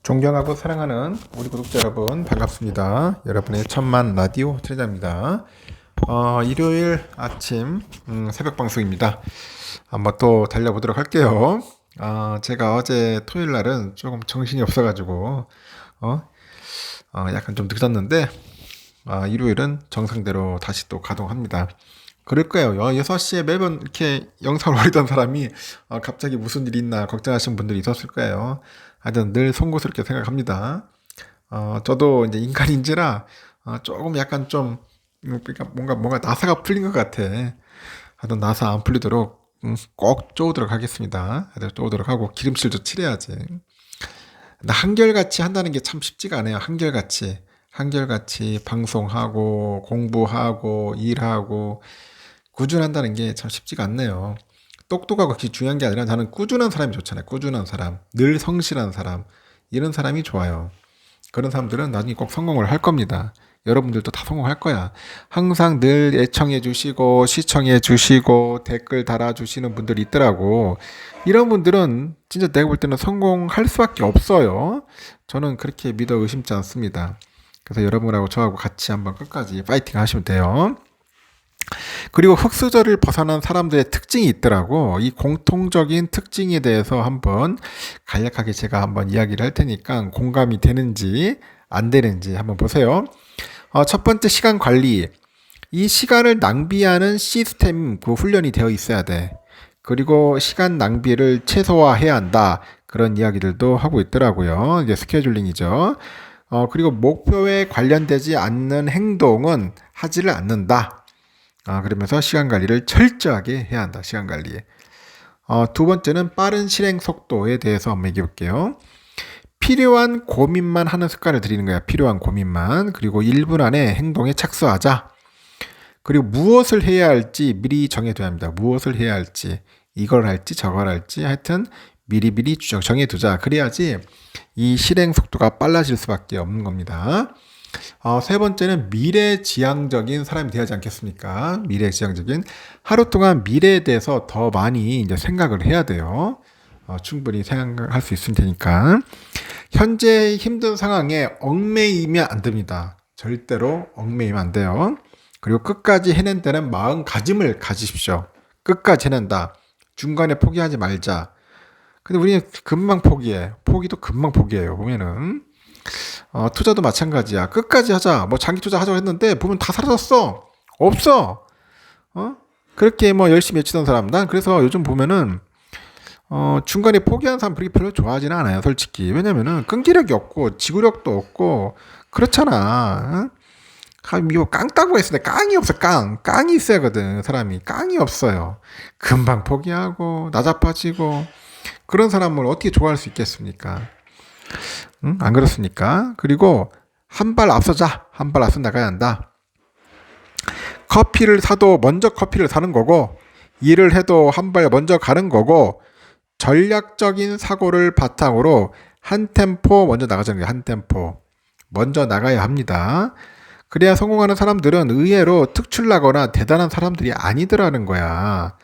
존경하고 사랑하는 우리 구독자 여러분 반갑습니다. 여러분의 천만 라디오 트레자입니다. 일요일 아침 새벽 방송입니다. 한번 또 달려보도록 할게요. 제가 어제 토요일 날은 조금 정신이 없어가지고 약간 좀 늦었는데 일요일은 정상대로 다시 또 가동합니다. 그럴 거예요. 6시에 매번 이렇게 영상을 올리던 사람이 갑자기 무슨 일이 있나 걱정하시는 분들이 있었을 거예요. 하여튼 늘 송구스럽게 생각합니다. 저도 이제 인간인지라 조금 약간 좀 그러니까 뭔가 나사가 풀린 것 같아. 하여튼 나사 안 풀리도록 꼭 쪼도록 하겠습니다. 하여튼 쪼도록 하고 기름칠도 칠해야지. 근데 한결같이 한다는 게 참 쉽지가 않아요. 한결같이 방송하고 공부하고 일하고 꾸준한다는 게 참 쉽지가 않네요. 똑똑하고 그렇게 중요한 게 아니라 나는 꾸준한 사람이 좋잖아요. 꾸준한 사람, 늘 성실한 사람, 이런 사람이 좋아요. 그런 사람들은 나중에 꼭 성공을 할 겁니다. 여러분들도 다 성공할 거야. 항상 늘 애청해 주시고 시청해 주시고 댓글 달아 주시는 분들이 있더라고. 이런 분들은 진짜 내가 볼 때는 성공할 수밖에 없어요. 저는 그렇게 믿어 의심치 않습니다. 그래서 여러분하고 저하고 같이 한번 끝까지 파이팅 하시면 돼요. 그리고 흙수저를 벗어난 사람들의 특징이 있더라고. 이 공통적인 특징에 대해서 한번 간략하게 제가 한번 이야기를 할 테니까 공감이 되는지 안 되는지 한번 보세요. 첫 번째 시간 관리. 이 시간을 낭비하는 시스템 그 훈련이 되어 있어야 돼. 그리고 시간 낭비를 최소화해야 한다. 그런 이야기들도 하고 있더라고요. 이제 스케줄링이죠. 그리고 목표에 관련되지 않는 행동은 하지를 않는다. 그러면서 시간 관리를 철저하게 해야 한다. 시간 관리. 두 번째는 빠른 실행 속도에 대해서 한번 얘기해 볼게요. 필요한 고민만 하는 습관을 들이는 거야. 필요한 고민만. 그리고 1분 안에 행동에 착수하자. 그리고 무엇을 해야 할지 미리 정해둬야 합니다. 무엇을 해야 할지. 이걸 할지 저걸 할지 하여튼 미리미리 정해두자. 그래야지 이 실행 속도가 빨라질 수밖에 없는 겁니다. 세 번째는 미래지향적인 사람이 되어야지 않겠습니까? 미래지향적인. 하루 동안 미래에 대해서 더 많이 이제 생각을 해야 돼요. 충분히 생각할 수 있을 테니까. 현재 힘든 상황에 얽매이면 안 됩니다. 절대로 얽매이면 안 돼요. 그리고 끝까지 해낸 데는 마음가짐을 가지십시오. 끝까지 해낸다. 중간에 포기하지 말자. 근데 우리는 금방 포기해. 포기도 금방 포기해요. 보면은. 투자도 마찬가지야. 끝까지 하자. 뭐 장기 투자 하자고 했는데 보면 다 사라졌어. 없어. 그렇게 뭐 열심히 외치던 사람. 난 그래서 요즘 보면은 중간에 포기한 사람 그렇게 별로 좋아하지는 않아요. 솔직히. 왜냐면은 끈기력이 없고 지구력도 없고 그렇잖아. 이거 깡 따고 했을 때 깡이 없어. 깡이 있어야 하거든. 사람이 깡이 없어요. 금방 포기하고 나자빠지고 그런 사람을 어떻게 좋아할 수 있겠습니까? 안 그렇습니까? 그리고 한 발 앞서자. 한 발 앞서 나가야 한다. 커피를 사도 먼저 커피를 사는 거고 일을 해도 한 발 먼저 가는 거고 전략적인 사고를 바탕으로 한 템포 먼저 나가자는 거예요. 한 템포. 먼저 나가야 합니다. 그래야 성공하는 사람들은 의외로 특출나거나 대단한 사람들이 아니더라는 거야.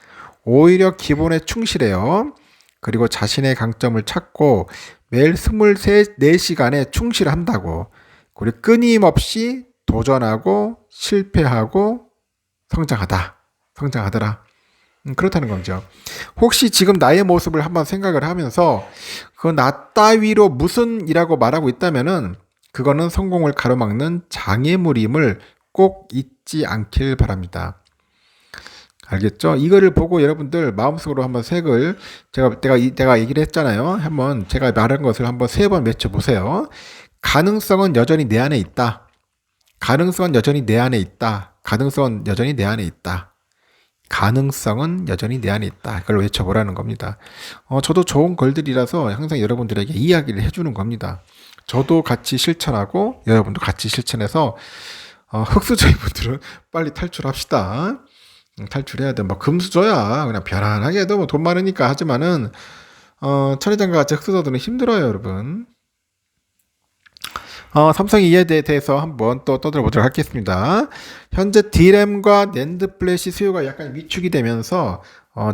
오히려 기본에 충실해요. 그리고 자신의 강점을 찾고 매일 24시간에 충실한다고. 그리고 끊임없이 도전하고 실패하고 성장하더라. 그렇다는 거죠. 혹시 지금 나의 모습을 한번 생각을 하면서 그 나 따위로 무슨 이라고 말하고 있다면은 그거는 성공을 가로막는 장애물임을 꼭 잊지 않길 바랍니다. 알겠죠? 이거를 보고 여러분들 마음속으로 한번 색을 내가 얘기를 했잖아요. 한번 제가 말한 것을 한번 3번 외쳐보세요. 가능성은 여전히 내 안에 있다. 가능성은 여전히 내 안에 있다. 가능성은 여전히 내 안에 있다. 가능성은 여전히 내 안에 있다. 그걸 외쳐보라는 겁니다. 저도 좋은 글들이라서 항상 여러분들에게 이야기를 해주는 겁니다. 저도 같이 실천하고 여러분도 같이 실천해서 흑수저인 분들은 빨리 탈출합시다. 탈출해야 돼. 뭐 금수저야. 그냥 편안하게 해도 뭐 돈 많으니까 하지만은 천혜장과 같이 흑수저들은 힘들어요, 여러분. 삼성이 이에 대해서 한번 또 떠들어보도록 하겠습니다. 현재 D램과 낸드 플래시 수요가 약간 위축이 되면서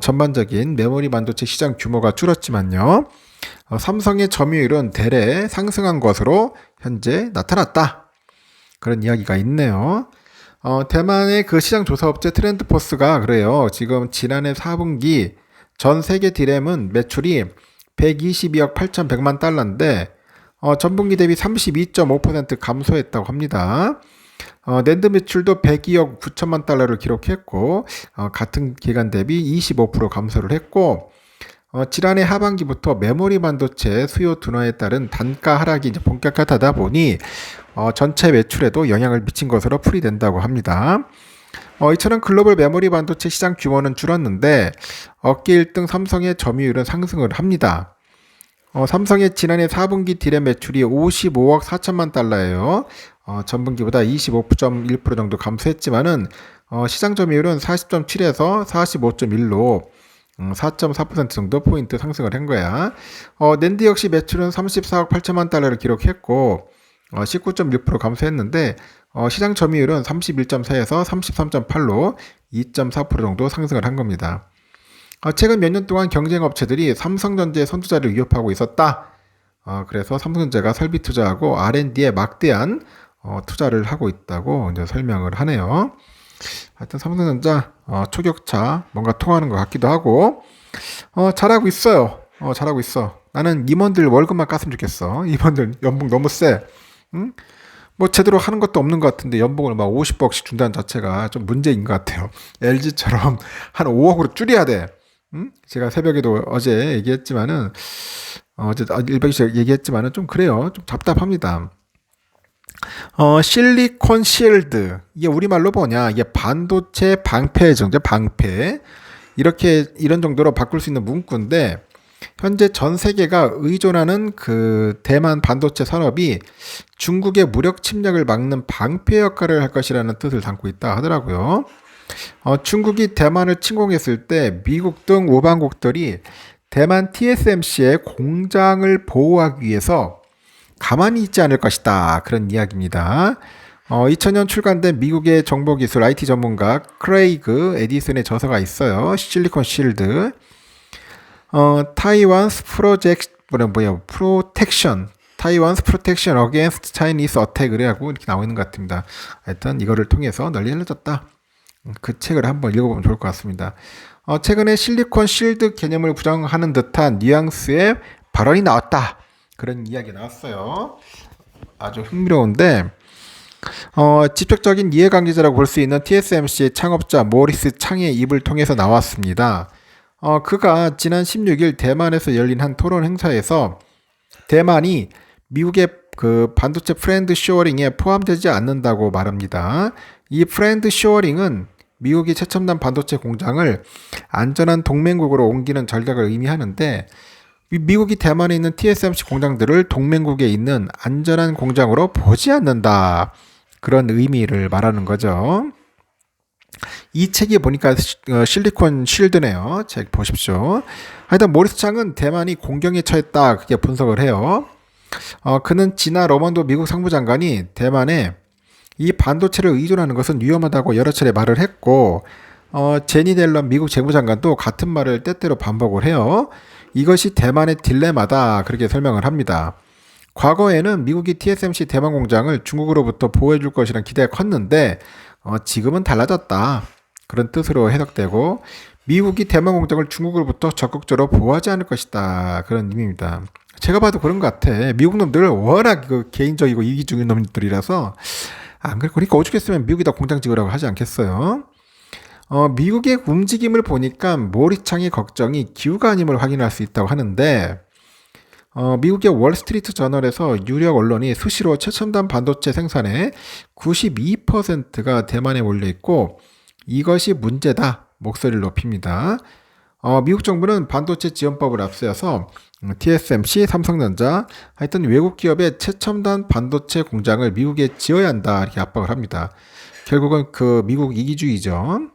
전반적인 메모리 반도체 시장 규모가 줄었지만요. 삼성의 점유율은 대래 상승한 것으로 현재 나타났다. 그런 이야기가 있네요. 대만의 그 시장 조사 업체 트렌드포스가 그래요. 지금 지난해 4분기 전 세계 디램은 매출이 122억 8,100만 달러인데 전분기 대비 32.5% 감소했다고 합니다. 낸드 매출도 102억 9천만 달러를 기록했고 같은 기간 대비 25% 감소를 했고 지난해 하반기부터 메모리 반도체 수요 둔화에 따른 단가 하락이 이제 본격화하다 보니 전체 매출에도 영향을 미친 것으로 풀이된다고 합니다. 이처럼 글로벌 메모리 반도체 시장 규모는 줄었는데 업계 1등 삼성의 점유율은 상승을 합니다. 삼성의 지난해 4분기 디램 매출이 55억 4천만 달러예요. 전분기보다 25.1% 정도 감소했지만은 시장 점유율은 40.7에서 45.1로 4.4% 정도 포인트 상승을 한 거야. 낸드 역시 매출은 34억 8천만 달러를 기록했고 19.1% 감소했는데 시장 점유율은 31.4에서 33.8로 2.4% 정도 상승을 한 겁니다. 최근 몇 년 동안 경쟁 업체들이 삼성전자의 선두자를 위협하고 있었다. 그래서 삼성전자가 설비 투자하고 R&D에 막대한 투자를 하고 있다고 이제 설명을 하네요. 하여튼 삼성전자 초격차 뭔가 통하는 것 같기도 하고 잘하고 있어요. 잘하고 있어. 나는 임원들 월급만 깠으면 좋겠어. 임원들 연봉 너무 세. 응? 뭐 제대로 하는 것도 없는 것 같은데 연봉을 막 50억씩 준다는 자체가 좀 문제인 것 같아요. LG처럼 한 5억으로 줄여야 돼. 응? 제가 새벽에도 어제 얘기했지만은 어제 일박이씩 얘기했지만은 좀 그래요. 좀 답답합니다. 실리콘 실드 이게 우리말로 뭐냐? 이게 반도체 방패 정도 방패 이렇게 이런 정도로 바꿀 수 있는 문구인데 현재 전 세계가 의존하는 그 대만 반도체 산업이 중국의 무력 침략을 막는 방패 역할을 할 것이라는 뜻을 담고 있다 하더라고요. 중국이 대만을 침공했을 때 미국 등 우방국들이 대만 TSMC의 공장을 보호하기 위해서 가만히 있지 않을 것이다. 그런 이야기입니다. 2000년 출간된 미국의 정보기술 IT 전문가 크레이그 에디슨의 저서가 있어요. 실리콘 실드. 타이완스 프로텍션 타이완스 프로텍션 어게인스트 차이니스 어택이라고 이렇게 나오는 것 같습니다. 하여튼 이거를 통해서 널리 알려졌다. 그 책을 한번 읽어보면 좋을 것 같습니다. 최근에 실리콘 실드 개념을 부정하는 듯한 뉘앙스의 발언이 나왔다. 그런 이야기 나왔어요. 아주 흥미로운데 직접적인 이해관계자라고 볼 수 있는 TSMC의 창업자 모리스 창의 입을 통해서 나왔습니다. 그가 지난 16일 대만에서 열린 한 토론 행사에서 대만이 미국의 그 반도체 프렌드 쇼어링에 포함되지 않는다고 말합니다. 이 프렌드 쇼어링은 미국이 최첨단 반도체 공장을 안전한 동맹국으로 옮기는 전략을 의미하는데 미국이 대만에 있는 TSMC 공장들을 동맹국에 있는 안전한 공장으로 보지 않는다. 그런 의미를 말하는 거죠. 이 책이 보니까 실리콘 실드네요. 책 보십시오. 하여튼 모리스 창은 대만이 공경에 처했다. 그렇게 분석을 해요. 그는 지나 러먼도 미국 상무장관이 대만에 이 반도체를 의존하는 것은 위험하다고 여러 차례 말을 했고 제니 델런 미국 재무장관도 같은 말을 때때로 반복을 해요. 이것이 대만의 딜레마다 그렇게 설명을 합니다. 과거에는 미국이 TSMC 대만 공장을 중국으로부터 보호해 줄 것이라는 기대가 컸는데 지금은 달라졌다. 그런 뜻으로 해석되고 미국이 대만 공장을 중국으로부터 적극적으로 보호하지 않을 것이다. 그런 의미입니다. 제가 봐도 그런 것 같아. 미국 놈들 워낙 개인적이고 이기적인 놈들이라서 안 그러니까 오죽했으면 미국에다 공장 지으라고 하지 않겠어요. 미국의 움직임을 보니까 모리창의 걱정이 기우가 아님을 확인할 수 있다고 하는데 미국의 월스트리트 저널에서 유력 언론이 수시로 최첨단 반도체 생산의 92%가 대만에 몰려 있고 이것이 문제다 목소리를 높입니다. 미국 정부는 반도체 지원법을 앞세워서 TSMC, 삼성전자, 하여튼 외국 기업의 최첨단 반도체 공장을 미국에 지어야 한다 이렇게 압박을 합니다. 결국은 그 미국 이기주의죠.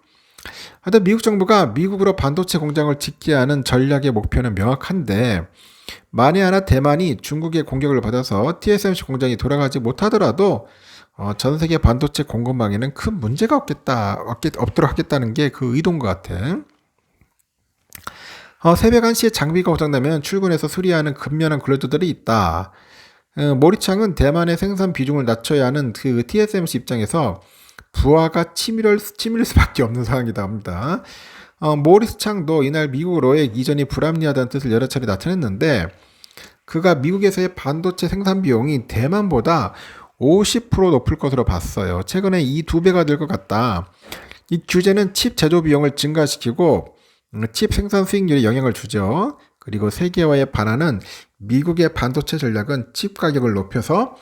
하여튼 미국 정부가 미국으로 반도체 공장을 짓게 하는 전략의 목표는 명확한데 만에 하나 대만이 중국의 공격을 받아서 TSMC 공장이 돌아가지 못하더라도 전 세계 반도체 공급망에는 큰 문제가 없도록 하겠다는 게 그 의도인 것 같아. 새벽 1시에 장비가 고장나면 출근해서 수리하는 근면한 근로자들이 있다. 모리창은 대만의 생산 비중을 낮춰야 하는 그 TSMC 입장에서 부하가 치밀 수밖에 없는 상황이다 합니다. 모리스 창도 이날 미국으로의 이전이 불합리하다는 뜻을 여러 차례 나타냈는데 그가 미국에서의 반도체 생산 비용이 대만보다 50% 높을 것으로 봤어요. 최근에 이 2배가 될 것 같다. 이 규제는 칩 제조 비용을 증가시키고 칩 생산 수익률에 영향을 주죠. 그리고 세계화에 반하는 미국의 반도체 전략은 칩 가격을 높여서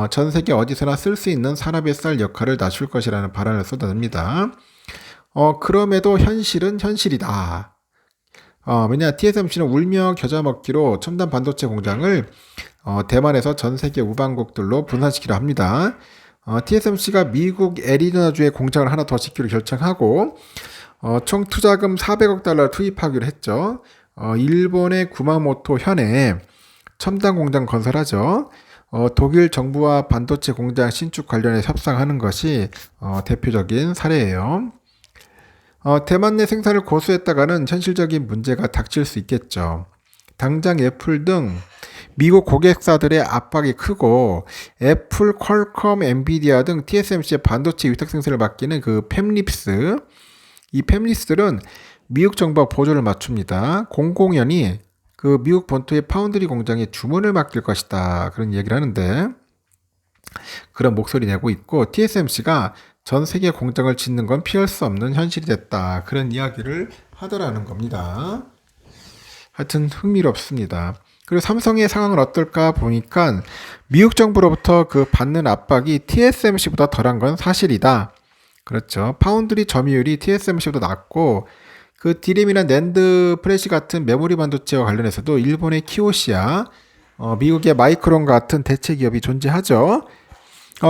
전 세계 어디서나 쓸 수 있는 산업에 쌀 역할을 낮출 것이라는 발언을 쏟아냅니다. 그럼에도 현실은 현실이다. 왜냐 TSMC는 울며 겨자 먹기로 첨단 반도체 공장을 대만에서 전 세계 우방국들로 분산시키려 합니다. TSMC가 미국 애리조나주에 공장을 하나 더 짓기로 결정하고 총 투자금 400억 달러 투입하기로 했죠. 일본의 구마모토 현에 첨단 공장 건설하죠. 독일 정부와 반도체 공장 신축 관련해 협상하는 것이 대표적인 사례예요. 대만 내 생산을 고수했다가는 현실적인 문제가 닥칠 수 있겠죠. 당장 애플 등 미국 고객사들의 압박이 크고 애플, 퀄컴, 엔비디아 등 TSMC의 반도체 위탁 생산을 맡기는 그 팹립스, 이 팹립스들은 미국 정부와 보조를 맞춥니다. 공공연히 그 미국 본토의 파운드리 공장에 주문을 맡길 것이다. 그런 얘기를 하는데 그런 목소리 내고 있고 TSMC가 전 세계 공장을 짓는 건 피할 수 없는 현실이 됐다. 그런 이야기를 하더라는 겁니다. 하여튼 흥미롭습니다. 그리고 삼성의 상황은 어떨까 보니까 미국 정부로부터 그 받는 압박이 TSMC보다 덜한 건 사실이다. 그렇죠. 파운드리 점유율이 TSMC보다 낮고 그 디램이나 낸드 프레시 같은 메모리 반도체와 관련해서도 일본의 키오시아, 미국의 마이크론 같은 대체 기업이 존재하죠.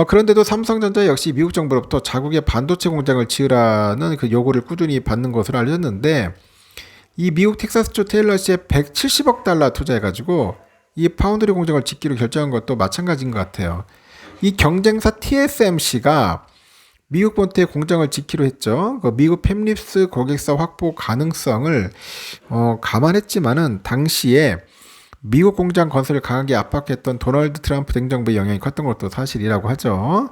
그런데도 삼성전자 역시 미국 정부로부터 자국의 반도체 공장을 지으라는 그 요구를 꾸준히 받는 것으로 알려졌는데 이 미국 텍사스주 테일러시에 170억 달러 투자해가지고 이 파운드리 공장을 짓기로 결정한 것도 마찬가지인 것 같아요. 이 경쟁사 TSMC가 미국 본토에 공장을 짓기로 했죠. 그 미국 팹립스 고객사 확보 가능성을 감안했지만은 당시에 미국 공장 건설을 강하게 압박했던 도널드 트럼프 행정부의 영향이 컸던 것도 사실이라고 하죠.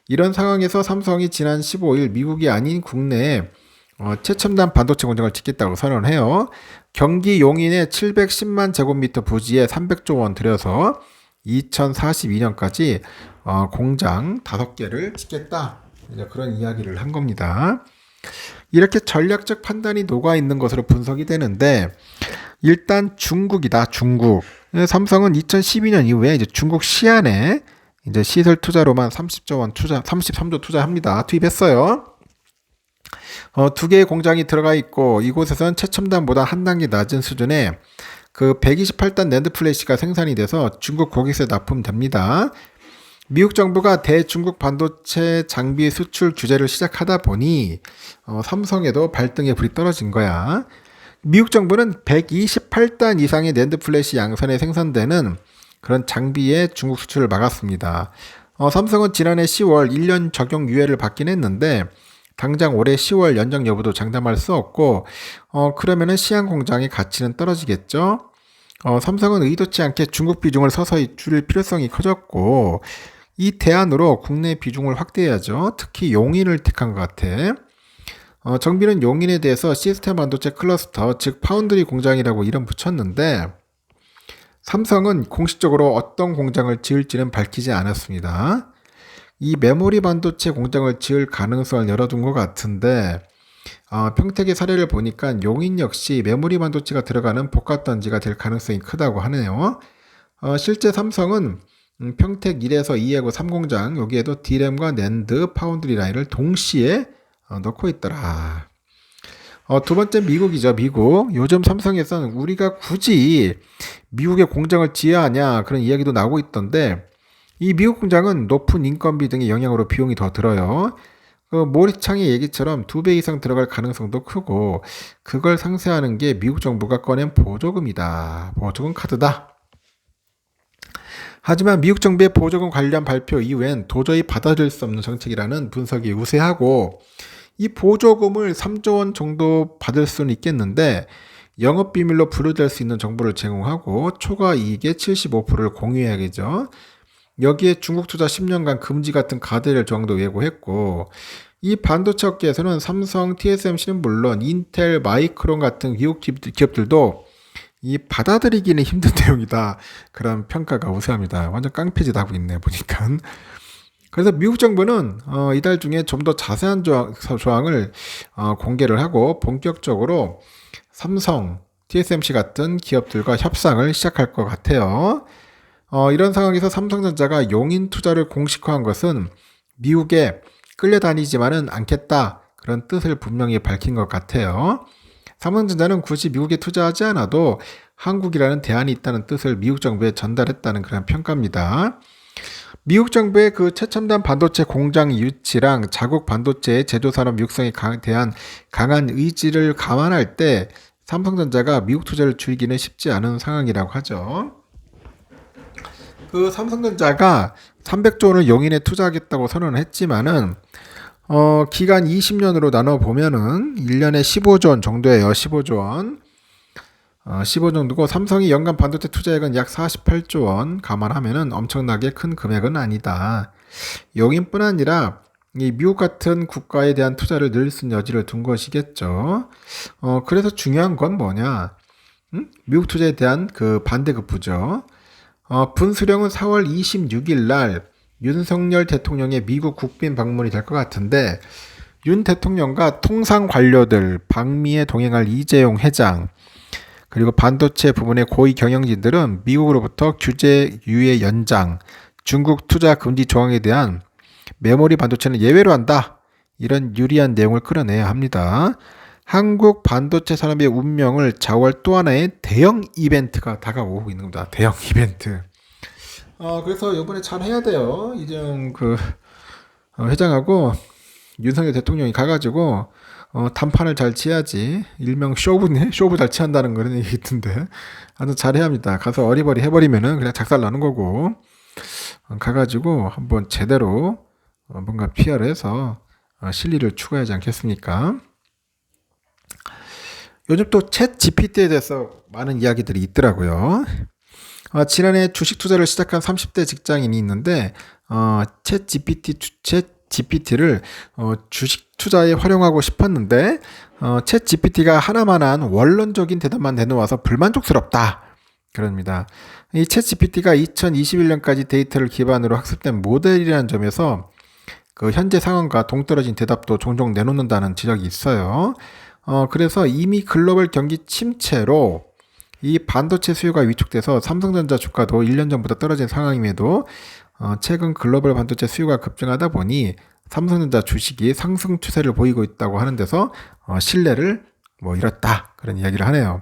이런 상황에서 삼성이 지난 15일 미국이 아닌 국내에 최첨단 반도체 공장을 짓겠다고 선언해요. 경기 용인의 710만 제곱미터 부지에 300조 원 들여서 2042년까지 공장 5개를 짓겠다. 그런 이야기를 한 겁니다. 이렇게 전략적 판단이 녹아 있는 것으로 분석이 되는데 일단 중국이다. 중국. 삼성은 2012년 이후에 이제 중국 시안에 이제 시설 투자로만 30조 원 투자, 33조 투자합니다. 투입했어요. 2개의 공장이 들어가 있고 이곳에서는 최첨단보다 한 단계 낮은 수준의 그 128단 낸드 플래시가 생산이 돼서 중국 고객사에 납품됩니다. 미국 정부가 대중국 반도체 장비 수출 규제를 시작하다 보니 삼성에도 발등에 불이 떨어진 거야. 미국 정부는 128단 이상의 낸드 플래시 양산에 생산되는 그런 장비의 중국 수출을 막았습니다. 삼성은 지난해 10월 1년 적용 유예를 받긴 했는데 당장 올해 10월 연장 여부도 장담할 수 없고 그러면은 시안 공장의 가치는 떨어지겠죠. 삼성은 의도치 않게 중국 비중을 서서히 줄일 필요성이 커졌고 이 대안으로 국내 비중을 확대해야죠. 특히 용인을 택한 것 같아. 정비는 용인에 대해서 시스템 반도체 클러스터, 즉 파운드리 공장이라고 이름 붙였는데 삼성은 공식적으로 어떤 공장을 지을지는 밝히지 않았습니다. 이 메모리 반도체 공장을 지을 가능성을 열어둔 것 같은데 평택의 사례를 보니까 용인 역시 메모리 반도체가 들어가는 복합단지가 될 가능성이 크다고 하네요. 실제 삼성은 평택 1에서 2하고 3공장 여기에도 D램과 낸드, 파운드리 라인을 동시에 넣고 있더라. 두 번째 미국이죠. 미국. 요즘 삼성에서는 우리가 굳이 미국에 공장을 지어야 하냐 그런 이야기도 나오고 있던데 이 미국 공장은 높은 인건비 등의 영향으로 비용이 더 들어요. 모리창의 얘기처럼 2배 이상 들어갈 가능성도 크고 그걸 상쇄하는 게 미국 정부가 꺼낸 보조금이다. 보조금 카드다. 하지만 미국 정부의 보조금 관련 발표 이후엔 도저히 받아들일 수 없는 정책이라는 분석이 우세하고 이 보조금을 3조 원 정도 받을 수는 있겠는데 영업 비밀로 분류될 수 있는 정보를 제공하고 초과 이익의 75%를 공유해야겠죠. 여기에 중국 투자 10년간 금지 같은 가대를 조항도 예고했고, 이 반도체 업계에서는 삼성, TSMC는 물론 인텔, 마이크론 같은 미국 기업들도 이 받아들이기는 힘든 내용이다. 그런 평가가 우세합니다. 완전 깡패짓 하고 있네 보니까. 그래서 미국 정부는 이달 중에 좀 더 자세한 조항을 공개를 하고 본격적으로 삼성, TSMC 같은 기업들과 협상을 시작할 것 같아요. 이런 상황에서 삼성전자가 용인 투자를 공식화한 것은 미국에 끌려다니지만은 않겠다. 그런 뜻을 분명히 밝힌 것 같아요. 삼성전자는 굳이 미국에 투자하지 않아도 한국이라는 대안이 있다는 뜻을 미국 정부에 전달했다는 그런 평가입니다. 미국 정부의 그 최첨단 반도체 공장 유치랑 자국 반도체 제조산업 육성에 대한 강한 의지를 감안할 때 삼성전자가 미국 투자를 줄이기는 쉽지 않은 상황이라고 하죠. 그 삼성전자가 300조 원을 용인에 투자하겠다고 선언을 했지만은 기간 20년으로 나눠 보면은 1년에 15조 원 정도예요. 15조 원. 15 정도고 삼성이 연간 반도체 투자액은 약 48조 원 감안하면은 엄청나게 큰 금액은 아니다. 용인뿐 아니라 이 미국 같은 국가에 대한 투자를 늘릴 수 있는 여지를 둔 것이겠죠. 그래서 중요한 건 뭐냐? 미국 투자에 대한 그 반대급부죠. 분수령은 4월 26일 날 윤석열 대통령의 미국 국빈 방문이 될 것 같은데 윤 대통령과 통상 관료들, 방미에 동행할 이재용 회장, 그리고 반도체 부문의 고위 경영진들은 미국으로부터 규제 유예 연장, 중국 투자 금지 조항에 대한 메모리 반도체는 예외로 한다. 이런 유리한 내용을 끌어내야 합니다. 한국 반도체 산업의 운명을 좌우할 또 하나의 대형 이벤트가 다가오고 있는 겁니다. 대형 이벤트. 그래서 이번에 잘 해야 돼요. 이재용 회장하고 윤석열 대통령이 가가지고 단판을 잘 치야지. 일명 쇼부네? 쇼부 잘 치한다는 그런 얘기 있던데. 아주 잘해야 합니다. 가서 어리버리 해버리면은 그냥 작살 나는 거고. 가가지고 한번 제대로 뭔가 PR을 해서 실리를 추구하지 않겠습니까? 요즘 또 챗 GPT에 대해서 많은 이야기들이 있더라고요. 지난해 주식 투자를 시작한 30대 직장인이 있는데, 챗 GPT를 주식 투자에 활용하고 싶었는데, 챗 GPT가 하나만한 원론적인 대답만 내놓아서 불만족스럽다. 그럽니다. 이 챗 GPT가 2021년까지 데이터를 기반으로 학습된 모델이라는 점에서 그 현재 상황과 동떨어진 대답도 종종 내놓는다는 지적이 있어요. 그래서 이미 글로벌 경기 침체로 이 반도체 수요가 위축돼서 삼성전자 주가도 1년 전보다 떨어진 상황임에도 최근 글로벌 반도체 수요가 급증하다 보니 삼성전자 주식이 상승 추세를 보이고 있다고 하는 데서 신뢰를 잃었다. 그런 이야기를 하네요.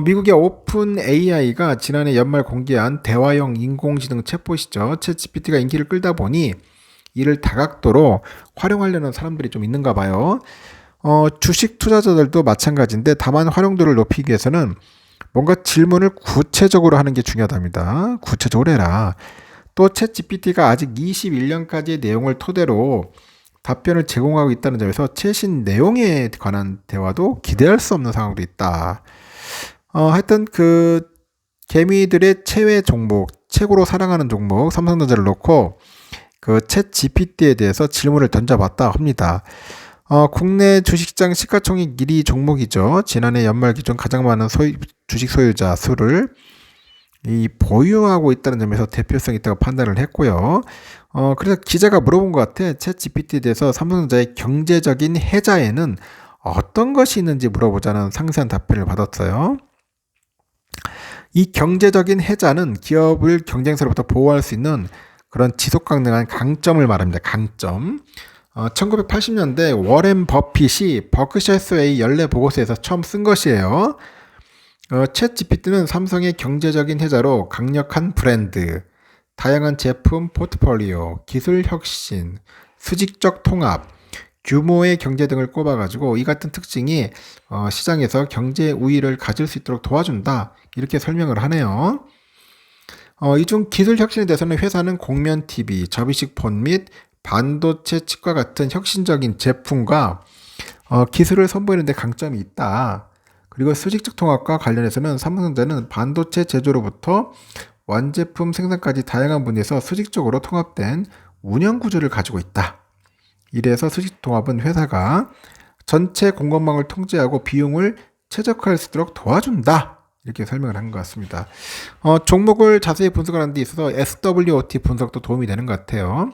미국의 오픈 AI가 지난해 연말 공개한 대화형 인공지능 챗봇이죠. 챗 GPT가 인기를 끌다 보니 이를 다각도로 활용하려는 사람들이 좀 있는가 봐요. 주식 투자자들도 마찬가지인데 다만 활용도를 높이기 위해서는 뭔가 질문을 구체적으로 하는 게 중요하답니다. 구체적으로 해라. 또 챗 GPT가 아직 21년까지의 내용을 토대로 답변을 제공하고 있다는 점에서 최신 내용에 관한 대화도 기대할 수 없는 상황도 있다. 하여튼 그 개미들의 최애 종목, 최고로 사랑하는 종목 삼성전자를 놓고 그 챗 GPT에 대해서 질문을 던져봤다 합니다. 국내 주식시장 시가총액 1위 종목이죠. 지난해 연말 기준 가장 많은 주식 소유자 수를 보유하고 있다는 점에서 대표성이 있다고 판단을 했고요. 그래서 기자가 물어본 것 같아. 챗 GPT에 대해서 삼성전자의 경제적인 해자에는 어떤 것이 있는지 물어보자는 상세한 답변을 받았어요. 이 경제적인 해자는 기업을 경쟁사로부터 보호할 수 있는 그런 지속 가능한 강점을 말합니다. 강점. 1980년대 워렌 버핏이 버크셔 해서웨이 연례 보고서에서 처음 쓴 것이에요. 챗 GPT는 삼성의 경제적인 해자로 강력한 브랜드, 다양한 제품 포트폴리오, 기술 혁신, 수직적 통합, 규모의 경제 등을 꼽아가지고 이 같은 특징이 시장에서 경제 우위를 가질 수 있도록 도와준다. 이렇게 설명을 하네요. 이중 기술 혁신에 대해서는 회사는 공면 TV, 접이식 폰 및 반도체 칩과 같은 혁신적인 제품과 기술을 선보이는 데 강점이 있다. 그리고 수직적 통합과 관련해서는 삼성전자는 반도체 제조로부터 완제품 생산까지 다양한 분야에서 수직적으로 통합된 운영 구조를 가지고 있다. 이래서 수직 통합은 회사가 전체 공급망을 통제하고 비용을 최적화할 수 있도록 도와준다. 이렇게 설명을 한 것 같습니다. 종목을 자세히 분석하는 데 있어서 SWOT 분석도 도움이 되는 것 같아요.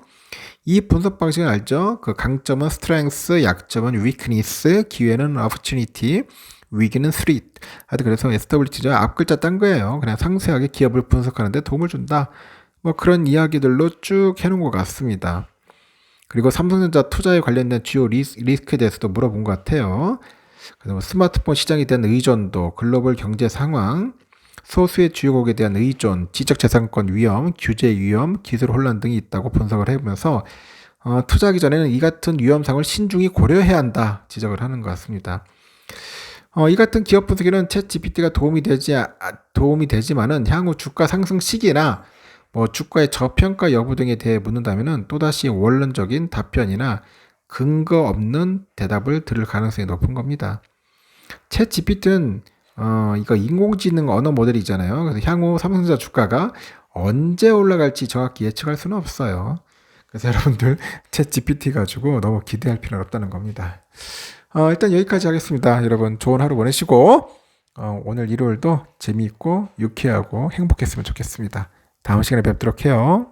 이 분석 방식은 알죠? 그 강점은 strength, 약점은 weakness, 기회는 opportunity, 위기는 threat. 하여튼 그래서 SWOT죠. 앞글자 딴 거예요. 그냥 상세하게 기업을 분석하는 데 도움을 준다. 뭐 그런 이야기들로 쭉 해놓은 것 같습니다. 그리고 삼성전자 투자에 관련된 주요 리스크에 대해서도 물어본 것 같아요. 그래서 뭐 스마트폰 시장에 대한 의존도, 글로벌 경제 상황, 소수의 주요국에 대한 의존, 지적재산권 위험, 규제 위험, 기술 혼란 등이 있다고 분석을 해보면서 투자하기 전에는 이 같은 위험상을 신중히 고려해야 한다 지적을 하는 것 같습니다. 이 같은 기업 분석에는 챗 GPT가 도움이 되지만은 향후 주가 상승 시기나 뭐 주가의 저평가 여부 등에 대해 묻는다면은 또다시 원론적인 답변이나 근거 없는 대답을 들을 가능성이 높은 겁니다. 챗 GPT는 이거 인공지능 언어 모델이잖아요. 그래서 향후 삼성전자 주가가 언제 올라갈지 정확히 예측할 수는 없어요. 그래서 여러분들 챗 GPT 가지고 너무 기대할 필요는 없다는 겁니다. 일단 여기까지 하겠습니다. 여러분 좋은 하루 보내시고 오늘 일요일도 재미있고 유쾌하고 행복했으면 좋겠습니다. 다음 시간에 뵙도록 해요.